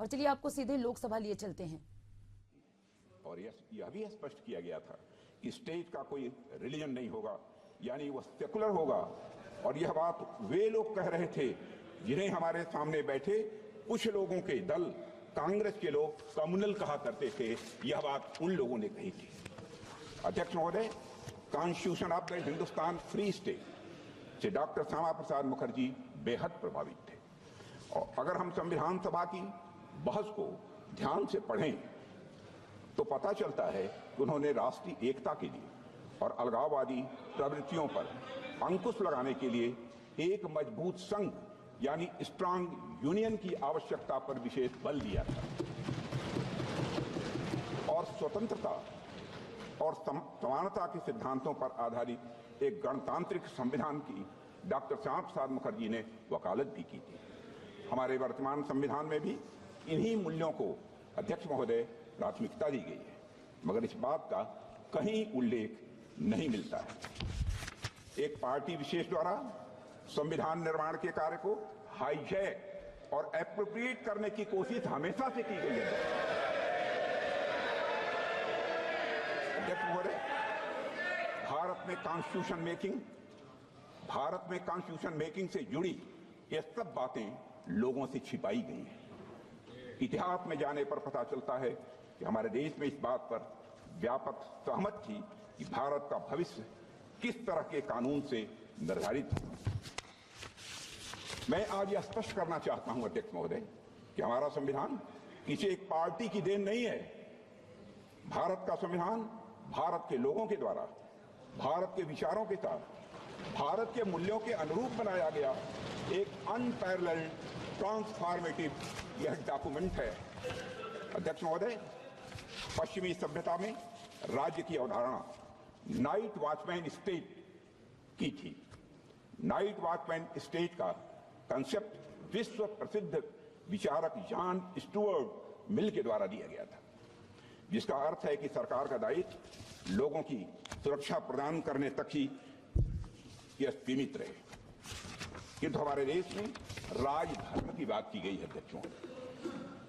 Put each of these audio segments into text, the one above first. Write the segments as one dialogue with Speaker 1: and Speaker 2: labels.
Speaker 1: और चलिए आपको सीधे लोकसभा लिए चलते हैं।
Speaker 2: और यह भी स्पष्ट किया गया था कि स्टेट का कोई रिलीजन नहीं होगा, यानी वह सेकुलर होगा। और यह बात वे लोग कह रहे थे जिन्हें हमारे सामने बैठे कुछ लोगों के दल कांग्रेस के लोग कम्युनल कहा करते थे। यह बात उन लोगों ने कही थी। अध्यक्ष महोदय, constitution of the Hindustan free state से डॉक्टर श्यामा प्रसाद मुखर्जी बेहद प्रभावित थे। और अगर हम संविधान सभा की बहस को ध्यान से पढ़ें तो पता चलता है कि उन्होंने राष्ट्रीय एकता के लिए और अलगाववादी प्रवृत्तियों पर अंकुश लगाने के लिए एक मजबूत संघ यानी स्ट्रांग यूनियन की आवश्यकता पर विशेष बल दिया था। और स्वतंत्रता और समानता के सिद्धांतों पर आधारित एक गणतांत्रिक संविधान की डॉक्टर श्यामा प्रसाद मुखर्जी ने वकालत भी की थी। हमारे वर्तमान संविधान में भी इन्हीं मूल्यों को अध्यक्ष महोदय प्राथमिकता दी गई है, मगर इस बात का कहीं उल्लेख नहीं मिलता है। एक पार्टी विशेष द्वारा संविधान निर्माण के कार्य को हाईजैक और एप्रोप्रिएट करने की कोशिश हमेशा से की गई है। अध्यक्ष महोदय, भारत में कॉन्स्टिट्यूशन मेकिंग से जुड़ी ये सब बातें लोगों से छिपाई गई हैं। इतिहास में जाने पर पता चलता है कि हमारे देश में इस बात पर व्यापक सहमत थी कि भारत का भविष्य किस तरह के कानून से निर्धारित है। मैं आज यह स्पष्ट करना चाहता हूं अध्यक्ष महोदय कि हमारा संविधान किसी एक पार्टी की देन नहीं है। भारत का संविधान भारत के लोगों के द्वारा भारत के विचारों के साथ भारत के मूल्यों के अनुरूप बनाया गया एक अनपैरेलल्ड ट्रांसफॉर्मेटिव यह डॉक्यूमेंट है। अध्यक्ष महोदय, पश्चिमी सभ्यता में राज्य की अवधारणा नाइट वॉचमैन स्टेट की थी। नाइट वॉचमैन स्टेट का कंसेप्ट विश्व प्रसिद्ध विचारक जॉन स्टुअर्ट मिल के द्वारा दिया गया था, जिसका अर्थ है कि सरकार का दायित्व लोगों की सुरक्षा प्रदान करने तक ही यह सीमित रहे। किंतु हमारे देश में राजधर्म की बात की गई है। अध्यक्षों,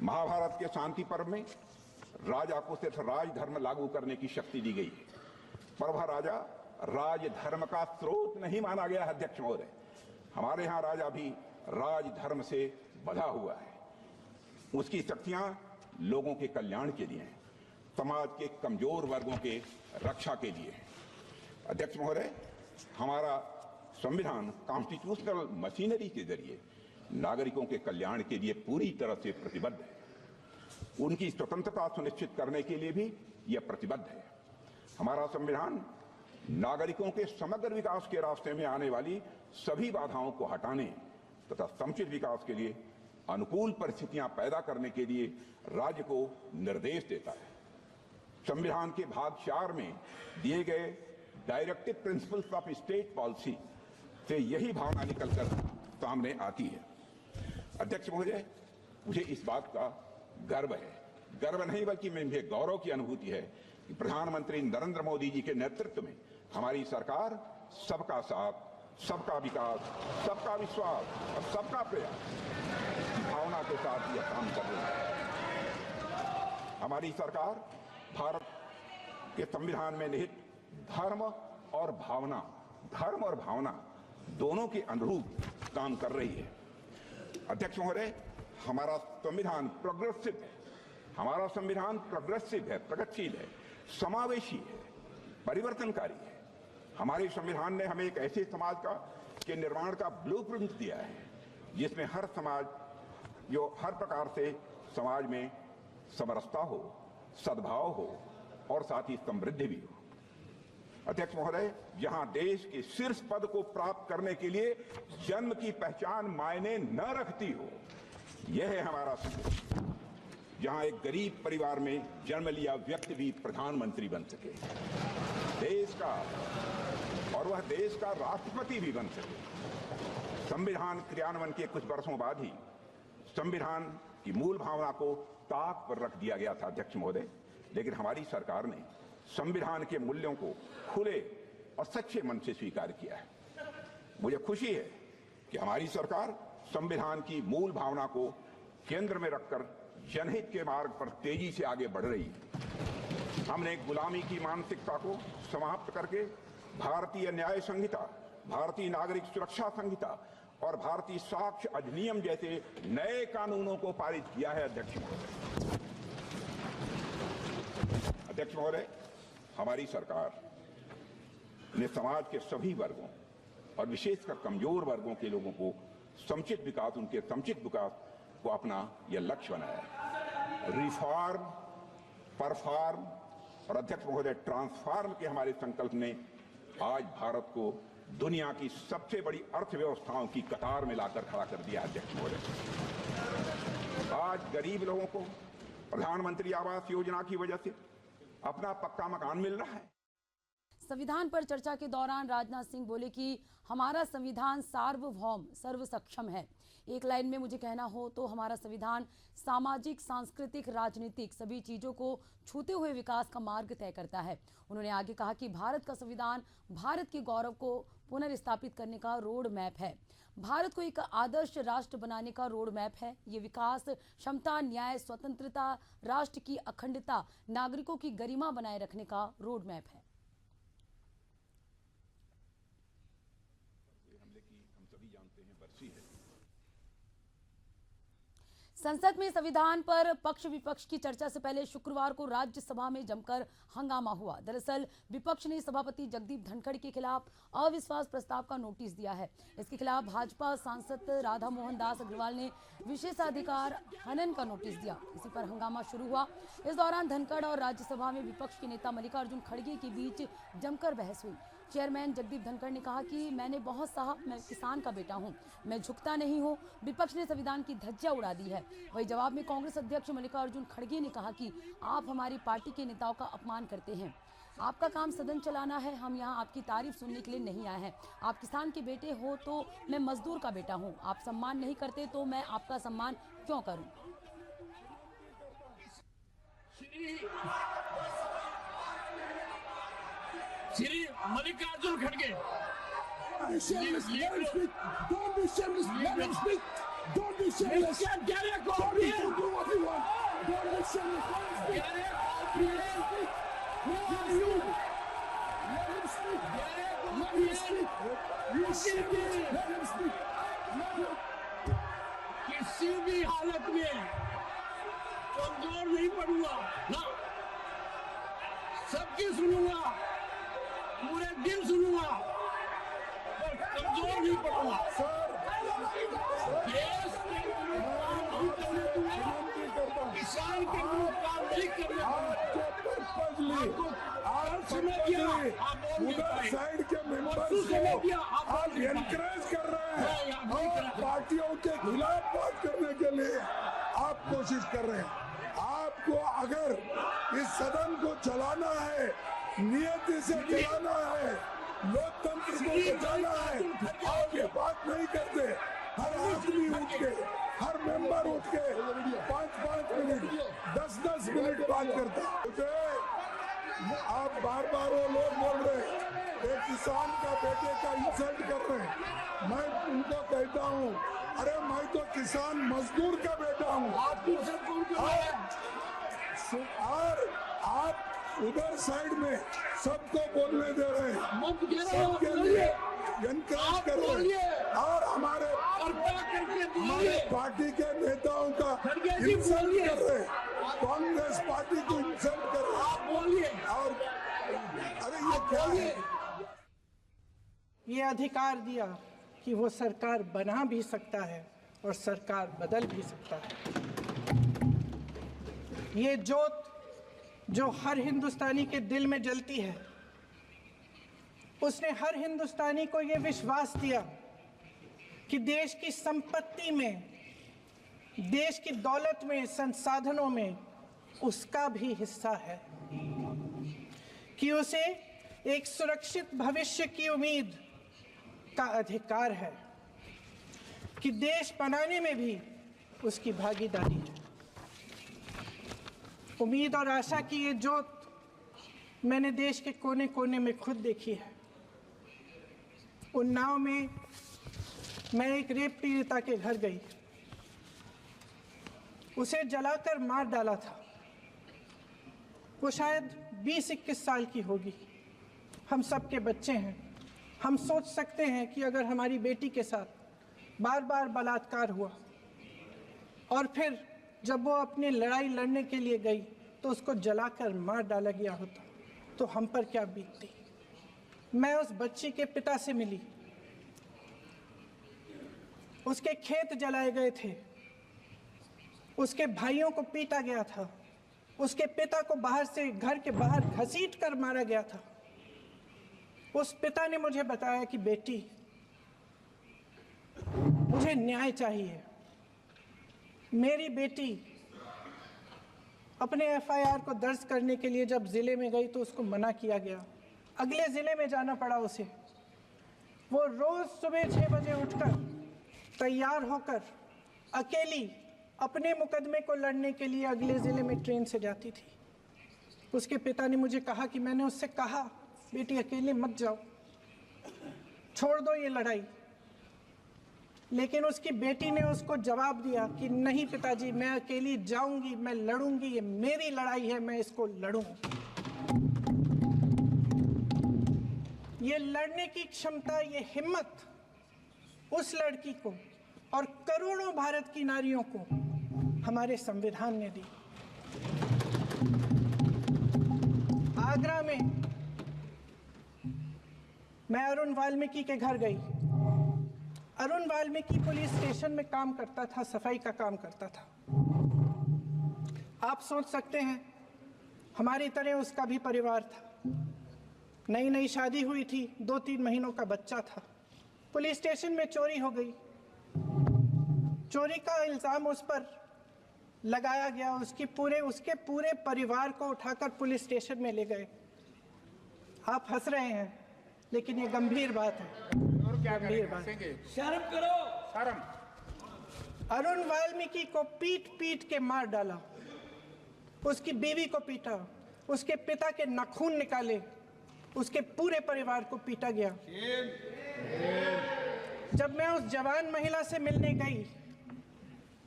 Speaker 2: महाभारत के शांति पर्व में राजा को सिर्फ राजधर्म लागू करने की शक्ति दी गई है, पर वह राजा राजधर्म का स्रोत नहीं माना गया है। अध्यक्ष महोदय, हमारे यहाँ राजा भी राजधर्म से बंधा हुआ है। उसकी शक्तियां लोगों के कल्याण के लिए हैं, समाज के कमजोर वर्गों के रक्षा के लिए है। अध्यक्ष महोदय, हमारा संविधान कॉन्स्टिट्यूशनल मशीनरी के जरिए नागरिकों के कल्याण के लिए पूरी तरह से प्रतिबद्ध है। उनकी स्वतंत्रता सुनिश्चित करने के लिए भी यह प्रतिबद्ध है। हमारा संविधान नागरिकों के समग्र विकास के रास्ते में आने वाली सभी बाधाओं को हटाने तथा समुचित विकास के लिए अनुकूल परिस्थितियां पैदा करने के लिए राज्य को निर्देश देता है। संविधान के भाग 4 में दिए गए directive principles of state policy से यही भावना निकलकर सामने आती है। अध्यक्ष महोदय, मुझे इस बात का गर्व है, गर्व नहीं बल्कि मुझे गौरव की अनुभूति है कि प्रधानमंत्री नरेंद्र मोदी जी के नेतृत्व में हमारी सरकार सबका साथ, सबका विकास, सबका विश्वास और सबका प्रयास की भावना के साथ यह काम कर रही है। हमारी सरकार भारत के संविधान में निहित धर्म और भावना दोनों के अनुरूप काम कर रही है। अध्यक्ष महोदय, हमारा संविधान प्रोग्रेसिव है। हमारा संविधान प्रोग्रेसिव है, प्रगतिशील है, समावेशी है, परिवर्तनकारी है। हमारे संविधान ने हमें एक ऐसे समाज के निर्माण का ब्लूप्रिंट दिया है जिसमें हर प्रकार से समाज में समरसता हो, सद्भाव हो और साथ ही समृद्धि भी हो। अध्यक्ष महोदय, जहां देश के शीर्ष पद को प्राप्त करने के लिए जन्म की पहचान मायने न रखती हो, यह है हमारा संविधान। जहां एक गरीब परिवार में जन्म लिया व्यक्ति भी प्रधानमंत्री बन सके, देश का और वह देश का राष्ट्रपति भी बन सके। संविधान क्रियान्वयन के कुछ वर्षों बाद ही संविधान की मूल भावना को ताक पर रख दिया गया था। अध्यक्ष महोदय, लेकिन हमारी सरकार ने संविधान के मूल्यों को खुले और सच्चे मन से स्वीकार किया है। मुझे खुशी है कि हमारी सरकार संविधान की मूल भावना को केंद्र में रखकर जनहित के मार्ग पर तेजी से आगे बढ़ रही है। हमने गुलामी की मानसिकता को समाप्त करके भारतीय न्याय संहिता, भारतीय नागरिक सुरक्षा संहिता और भारतीय साक्ष्य अधिनियम जैसे नए कानूनों को पारित किया है। अध्यक्ष महोदय, हमारी सरकार ने समाज के सभी वर्गों और विशेषकर कमजोर वर्गों के लोगों को समुचित विकास, उनके समुचित विकास को अपना यह लक्ष्य बनाया है। रिफॉर्म, परफॉर्म और अध्यक्ष महोदय ट्रांसफॉर्म के हमारे संकल्प ने आज भारत को दुनिया की सबसे बड़ी अर्थव्यवस्थाओं की कतार में लाकर खड़ा कर दिया। अध्यक्ष महोदय, आज गरीब लोगों को प्रधानमंत्री आवास योजना की वजह से अपना पक्का मकान मिल रहा है।
Speaker 1: संविधान पर चर्चा के दौरान राजनाथ सिंह बोले कि हमारा संविधान सार्वभौम सर्व सक्षम है। एक लाइन में मुझे कहना हो तो हमारा संविधान सामाजिक, सांस्कृतिक, राजनीतिक सभी चीजों को छूते हुए विकास का मार्ग तय करता है। उन्होंने आगे कहा कि भारत का संविधान भारत के गौरव को पुनर्स्थापित करने का रोड मैप है, भारत को एक आदर्श राष्ट्र बनाने का रोड मैप है। ये विकास, क्षमता, न्याय, स्वतंत्रता, राष्ट्र की अखंडता, नागरिकों की गरिमा बनाए रखने का रोड मैप है। संसद में संविधान पर पक्ष विपक्ष की चर्चा से पहले शुक्रवार को राज्यसभा में जमकर हंगामा हुआ। दरअसल विपक्ष ने सभापति जगदीप धनखड़ के खिलाफ अविश्वास प्रस्ताव का नोटिस दिया है। इसके खिलाफ भाजपा सांसद राधा मोहन दास अग्रवाल ने विशेषाधिकार हनन का नोटिस दिया। इसी पर हंगामा शुरू हुआ। इस दौरान धनखड़ और राज्यसभा में विपक्ष के नेता मल्लिकार्जुन खड़गे के बीच जमकर बहस हुई। चेयरमैन जगदीप धनखड़ ने कहा कि मैंने बहुत साहब, मैं किसान का बेटा हूं, मैं झुकता नहीं हूं। विपक्ष ने संविधान की धज्जियां उड़ा दी है। वही जवाब में कांग्रेस अध्यक्ष मल्लिकार्जुन खड़गे ने कहा कि आप हमारी पार्टी के नेताओं का अपमान करते हैं। आपका काम सदन चलाना है, हम यहाँ आपकी तारीफ सुनने के लिए नहीं आए हैं। आप किसान के बेटे हो तो मैं मजदूर का बेटा हूँ। आप सम्मान नहीं करते तो मैं आपका सम्मान क्यों करूँ।
Speaker 3: श्री मल्लिकार्जुन खड़गे,
Speaker 4: Don't be shameless. Let him speak. Don't be shameless. Let him speak. Don't be shameless. Don't be do what you want. Don't be shameless. Let him speak. Who are you? Let him speak. Let him speak. You shameless. Let him speak.
Speaker 3: किसी भी हालत में कमजोर नहीं पड़ूंगा ना, सबकी सुनूंगा, पूरे दिन सुनूंगा, पर कमजोर नहीं पड़ूंगा। देश के विरुद्ध काम नहीं करने दूंगा, किसान के विरुद्ध काम नहीं करने
Speaker 4: दूंगा। साइड के मेंबर्स को आप एनकरेज कर रहे हैं और पार्टियों के खिलाफ बात करने के लिए आप कोशिश कर रहे हैं। आपको अगर इस सदन को चलाना है, नियति से चलाना है, लोकतंत्र को बचाना है, आप ये बात नहीं करते। हर आदमी उठ के, हर मेंबर उठ के 5-5 मिनट, 10-10 मिनट बात करता। आप बार बार वो लोग बोल रहे हैं एक किसान का बेटे का इंसल्ट कर रहे हैं। मैं उनको कहता हूँ, अरे मैं तो किसान मजदूर का बेटा हूँ। और आप उधर साइड में सबको बोलने दे रहे हैं, सबके लिए एनकरेज कर रहे हैं और हमारे पार्टी के नेताओं का इंसल्ट कर रहे हैं, कांग्रेस पार्टी को इंसल्ट कर रहे हैं। आप बोलिए। और अरे ये क्या है?
Speaker 5: ये अधिकार दिया कि वो सरकार बना भी सकता है और सरकार बदल भी सकता है। ये जोत जो हर हिंदुस्तानी के दिल में जलती है, उसने हर हिंदुस्तानी को ये विश्वास दिया कि देश की संपत्ति में, देश की दौलत में, संसाधनों में उसका भी हिस्सा है, कि उसे एक सुरक्षित भविष्य की उम्मीद का अधिकार है, कि देश बनाने में भी उसकी भागीदारी है। उम्मीद और आशा की ये जोत मैंने देश के कोने कोने में खुद देखी है। उन्नाव में मैं एक रेप पीड़िता के घर गई। उसे जलाकर मार डाला था। वो शायद 20-21 साल की होगी। हम सबके बच्चे हैं। हम सोच सकते हैं कि अगर हमारी बेटी के साथ बार बार बलात्कार हुआ और फिर जब वो अपनी लड़ाई लड़ने के लिए गई तो उसको जलाकर मार डाला गया होता तो हम पर क्या बीतती। मैं उस बच्ची के पिता से मिली। उसके खेत जलाए गए थे, उसके भाइयों को पीटा गया था, उसके पिता को बाहर से घर के बाहर घसीट कर मारा गया था। उस पिता ने मुझे बताया कि बेटी, मुझे न्याय चाहिए। मेरी बेटी अपने एफआईआर को दर्ज करने के लिए जब जिले में गई तो उसको मना किया गया। अगले जिले में जाना पड़ा उसे। वो रोज सुबह 6 बजे उठकर तैयार होकर अकेली अपने मुकदमे को लड़ने के लिए अगले जिले में ट्रेन से जाती थी। उसके पिता ने मुझे कहा कि मैंने उससे कहा, बेटी अकेले मत जाओ, छोड़ दो ये लड़ाई। लेकिन उसकी बेटी ने उसको जवाब दिया कि नहीं पिताजी, मैं अकेली जाऊंगी, मैं लड़ूंगी, ये मेरी लड़ाई है, मैं इसको लड़ूंगी। ये लड़ने की क्षमता, ये हिम्मत उस लड़की को और करोड़ों भारत की नारियों को हमारे संविधान ने दी। आगरा में मैं अरुण वाल्मीकि के घर गई। अरुण वाल्मीकि पुलिस स्टेशन में काम करता था, सफाई का काम करता था। आप सोच सकते हैं हमारी तरह उसका भी परिवार था। नई नई शादी हुई थी, 2-3 महीनों का बच्चा था। पुलिस स्टेशन में चोरी हो गई। चोरी का इल्जाम उस पर लगाया गया। उसके पूरे परिवार को उठाकर पुलिस स्टेशन में ले गए। आप हंस रहे हैं, लेकिन ये गंभीर बात है। गंभीर बात।
Speaker 3: शर्म करो, शर्म।
Speaker 5: अरुण वाल्मीकि को पीट पीट के मार डाला। उसकी बीवी को पीटा, उसके पिता के नाखून निकाले, उसके पूरे परिवार को पीटा गया। जब मैं उस जवान महिला से मिलने गई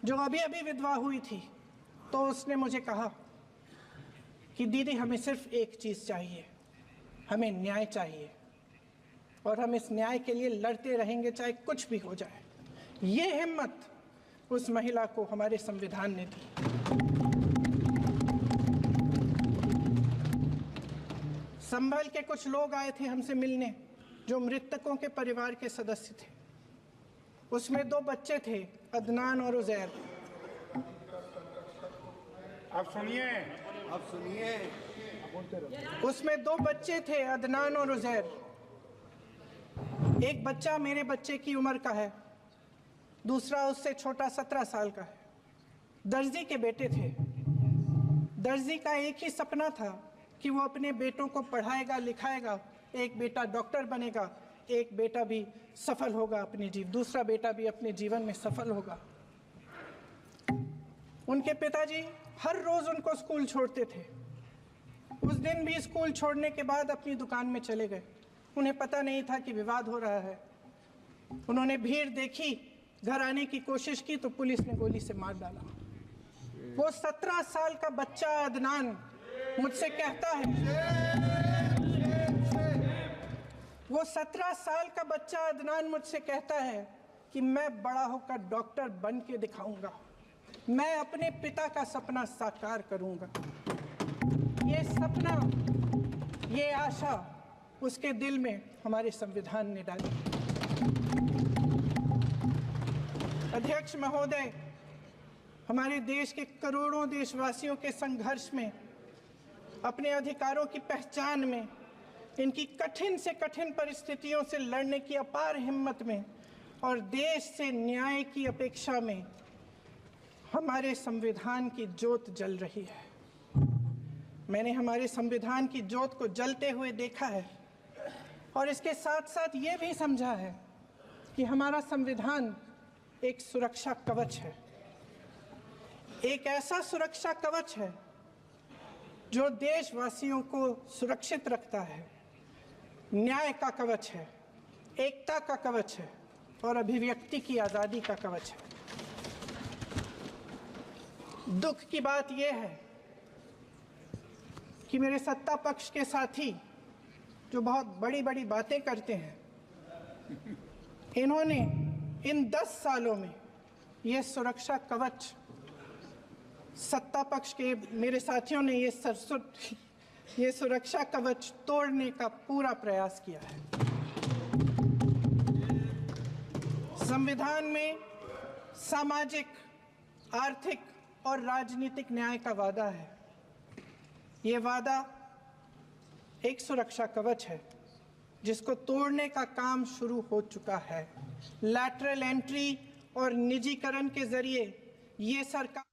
Speaker 5: जो अभी अभी विधवा हुई थी, तो उसने मुझे कहा कि दीदी, हमें सिर्फ एक चीज चाहिए, हमें न्याय चाहिए और हम इस न्याय के लिए लड़ते रहेंगे, चाहे कुछ भी हो जाए। ये हिम्मत उस महिला को हमारे संविधान ने दी। संभल के कुछ लोग आए थे हमसे मिलने जो मृतकों के परिवार के सदस्य थे। उसमें 2 बच्चे थे, अदनान और उजैर।
Speaker 3: अब सुनिए,
Speaker 5: उसमें 2 बच्चे थे, अदनान और उजैर। एक बच्चा मेरे बच्चे की उम्र का है, दूसरा उससे छोटा 17 साल का है। दर्जी के बेटे थे। दर्जी का एक ही सपना था कि वो अपने बेटों को पढ़ाएगा, लिखाएगा। एक बेटा डॉक्टर बनेगा, एक बेटा भी सफल होगा दूसरा बेटा भी अपने जीवन में सफल होगा। उनके पिताजी हर रोज उनको स्कूल छोड़ते थे। उस दिन भी स्कूल छोड़ने के बाद अपनी दुकान में चले गए। उन्हें पता नहीं था कि विवाद हो रहा है। उन्होंने भीड़ देखी, घर आने की कोशिश की तो पुलिस ने गोली से मार डाला। वो 17 साल का बच्चा अदनान मुझसे कहता है, वो 17 साल का बच्चा अदनान मुझसे कहता है कि मैं बड़ा होकर डॉक्टर बन के दिखाऊंगा, मैं अपने पिता का सपना साकार करूंगा। ये सपना, ये आशा उसके दिल में हमारे संविधान ने डाली। अध्यक्ष महोदय, हमारे देश के करोड़ों देशवासियों के संघर्ष में, अपने अधिकारों की पहचान में, इनकी कठिन से कठिन परिस्थितियों से लड़ने की अपार हिम्मत में और देश से न्याय की अपेक्षा में हमारे संविधान की ज्योत जल रही है। मैंने हमारे संविधान की ज्योत को जलते हुए देखा है और इसके साथ साथ ये भी समझा है कि हमारा संविधान एक सुरक्षा कवच है। एक ऐसा सुरक्षा कवच है जो देशवासियों को सुरक्षित रखता है, न्याय का कवच है, एकता का कवच है और अभिव्यक्ति की आज़ादी का कवच है। दुख की बात यह है कि मेरे सत्ता पक्ष के साथी जो बहुत बड़ी बड़ी बातें करते हैं, इन्होंने इन 10 सालों में ये सुरक्षा कवच, सत्ता पक्ष के मेरे साथियों ने ये सुरक्षा कवच तोड़ने का पूरा प्रयास किया है। संविधान में सामाजिक, आर्थिक और राजनीतिक न्याय का वादा है। ये वादा एक सुरक्षा कवच है जिसको तोड़ने का काम शुरू हो चुका है। लैटरल एंट्री और निजीकरण के जरिए ये सरकार